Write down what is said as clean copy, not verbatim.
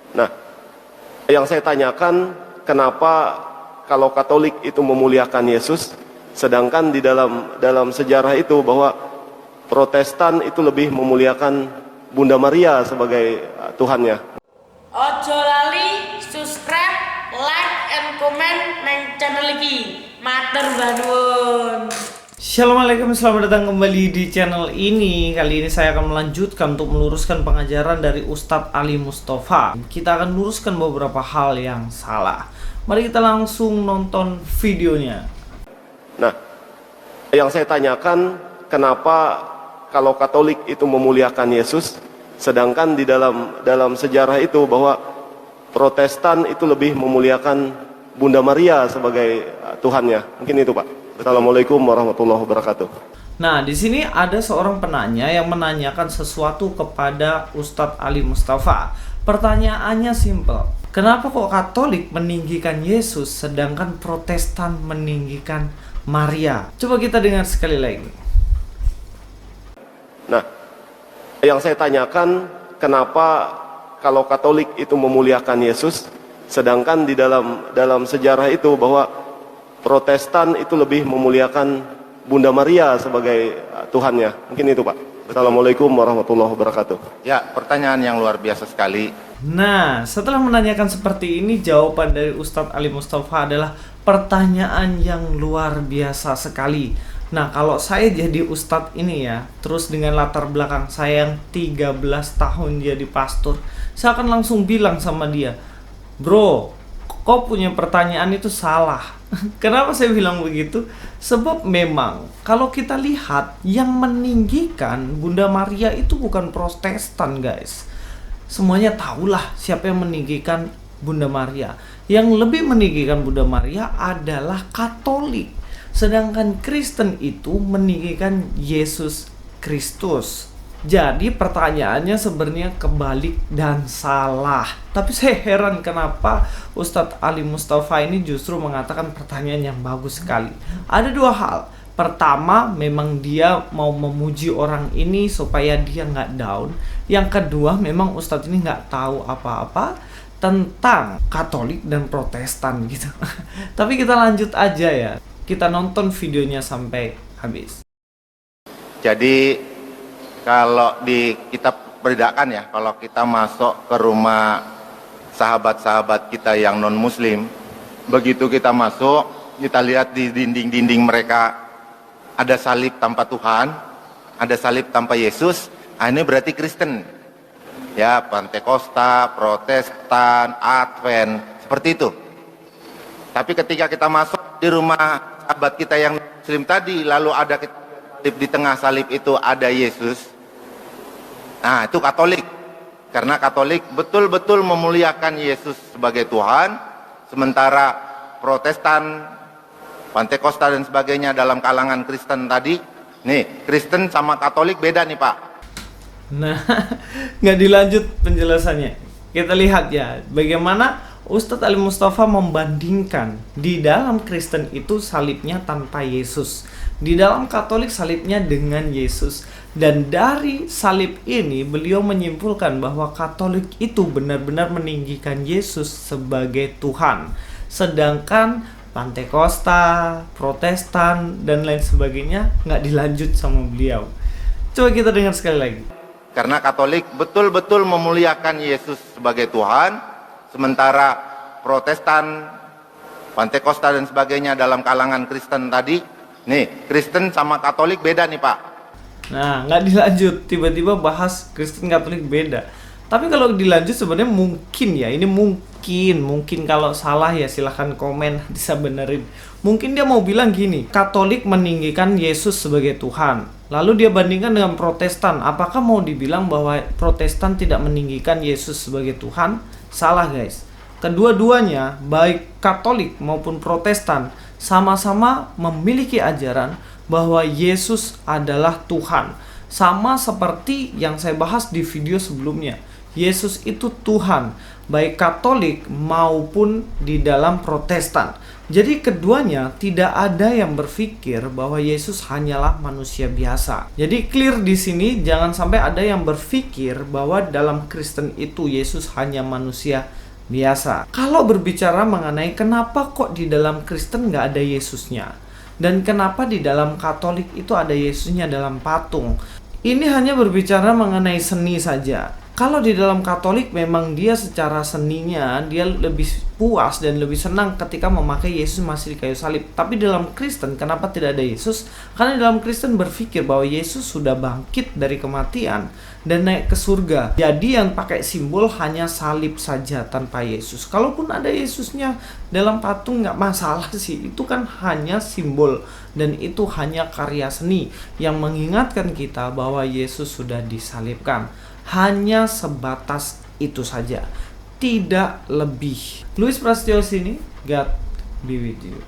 Nah, yang saya tanyakan, kenapa kalau Katolik itu memuliakan Yesus, sedangkan di dalam sejarah itu bahwa Protestan itu lebih memuliakan Bunda Maria sebagai Tuhannya. Ojo lali subscribe, like, and comment nang channel iki. Matur banun. Assalamualaikum, selamat datang kembali di channel ini. Kali ini saya akan melanjutkan untuk meluruskan pengajaran dari Ustadz Ali Mustafa. Kita akan luruskan beberapa hal yang salah. Mari kita langsung nonton videonya. Nah, yang saya tanyakan, kenapa kalau Katolik itu memuliakan Yesus, sedangkan di dalam sejarah itu bahwa Protestan itu lebih memuliakan Bunda Maria sebagai Tuhannya. Mungkin itu, Pak. Assalamualaikum warahmatullahi wabarakatuh. Nah, di sini ada seorang penanya yang menanyakan sesuatu kepada Ustadz Ali Mustafa. Pertanyaannya simpel. Kenapa kok Katolik meninggikan Yesus sedangkan Protestan meninggikan Maria? Coba kita dengar sekali lagi. Nah, yang saya tanyakan, kenapa kalau Katolik itu memuliakan Yesus, sedangkan di dalam sejarah itu bahwa Protestan itu lebih memuliakan Bunda Maria sebagai Tuhannya. Mungkin itu, Pak. Assalamualaikum warahmatullahi wabarakatuh. Ya, pertanyaan yang luar biasa sekali. Nah, setelah menanyakan seperti ini, jawaban dari Ustadz Ali Mustafa adalah pertanyaan yang luar biasa sekali. Nah, kalau saya jadi Ustadz ini ya, terus dengan latar belakang saya yang 13 tahun jadi pastor, saya akan langsung bilang sama dia, "Bro, kau punya pertanyaan itu salah." Kenapa saya bilang begitu? Sebab memang kalau kita lihat yang meninggikan Bunda Maria itu bukan Protestan, guys. Semuanya tahulah siapa yang meninggikan Bunda Maria. Yang lebih meninggikan Bunda Maria adalah Katolik. Sedangkan Kristen itu meninggikan Yesus Kristus. Jadi pertanyaannya sebenarnya kebalik dan salah. Tapi saya heran kenapa Ustadz Ali Mustafa ini justru mengatakan pertanyaan yang bagus sekali. Ada dua hal. Pertama, memang dia mau memuji orang ini supaya dia nggak down. Yang kedua, memang Ustadz ini nggak tahu apa-apa tentang Katolik dan Protestan gitu. Tapi kita lanjut aja ya. Kita nonton videonya sampai habis. Jadi kalau di kitab Perdidakan ya, kalau kita masuk ke rumah sahabat-sahabat kita yang non muslim, begitu kita masuk, kita lihat di dinding-dinding mereka ada salib tanpa Tuhan, ada salib tanpa Yesus. Nah, ini berarti Kristen. Ya, Pentakosta, Protestan, Advent, seperti itu. Tapi ketika kita masuk di rumah sahabat kita yang muslim tadi, lalu ada salib di tengah salib itu ada Yesus. Nah, itu Katolik. Karena Katolik betul-betul memuliakan Yesus sebagai Tuhan, sementara Protestan, Pentakosta dan sebagainya dalam kalangan Kristen tadi, nih, Kristen sama Katolik beda nih, Pak. Nah, nggak dilanjut penjelasannya. Kita lihat ya, bagaimana Ustadz Ali Mustafa membandingkan di dalam Kristen itu salibnya tanpa Yesus, di dalam Katolik salibnya dengan Yesus. Dan dari salib ini beliau menyimpulkan bahwa Katolik itu benar-benar meninggikan Yesus sebagai Tuhan. Sedangkan Pentakosta, Protestan, dan lain sebagainya nggak dilanjut sama beliau. Coba kita dengar sekali lagi. Karena Katolik betul-betul memuliakan Yesus sebagai Tuhan, sementara Protestan, Pentakosta dan sebagainya dalam kalangan Kristen tadi, nih, Kristen sama Katolik beda nih, Pak. Nah, nggak dilanjut, tiba-tiba bahas Kristen Katolik beda. Tapi kalau dilanjut sebenarnya mungkin ya, ini mungkin kalau salah ya silahkan komen, bisa benerin. Mungkin dia mau bilang gini, Katolik meninggikan Yesus sebagai Tuhan, lalu dia bandingkan dengan Protestan. Apakah mau dibilang bahwa Protestan tidak meninggikan Yesus sebagai Tuhan? Salah, guys. Kedua-duanya, baik Katolik maupun Protestan, sama-sama memiliki ajaran bahwa Yesus adalah Tuhan. Sama seperti yang saya bahas di video sebelumnya. Yesus itu Tuhan, baik Katolik maupun di dalam Protestan. Jadi keduanya tidak ada yang berpikir bahwa Yesus hanyalah manusia biasa. Jadi clear di sini, jangan sampai ada yang berpikir bahwa dalam Kristen itu Yesus hanya manusia biasa. Kalau berbicara mengenai kenapa kok di dalam Kristen nggak ada Yesusnya, dan kenapa di dalam Katolik itu ada Yesusnya dalam patung, ini hanya berbicara mengenai seni saja. Kalau di dalam Katolik memang dia secara seninya dia lebih puas dan lebih senang ketika memakai Yesus masih di kayu salib. Tapi dalam Kristen kenapa tidak ada Yesus? Karena dalam Kristen berpikir bahwa Yesus sudah bangkit dari kematian dan naik ke surga. Jadi yang pakai simbol hanya salib saja tanpa Yesus. Kalaupun ada Yesusnya dalam patung nggak masalah sih. Itu kan hanya simbol dan itu hanya karya seni yang mengingatkan kita bahwa Yesus sudah disalibkan. Hanya sebatas itu saja, tidak lebih. Luis Prasetyo sini, God be with you.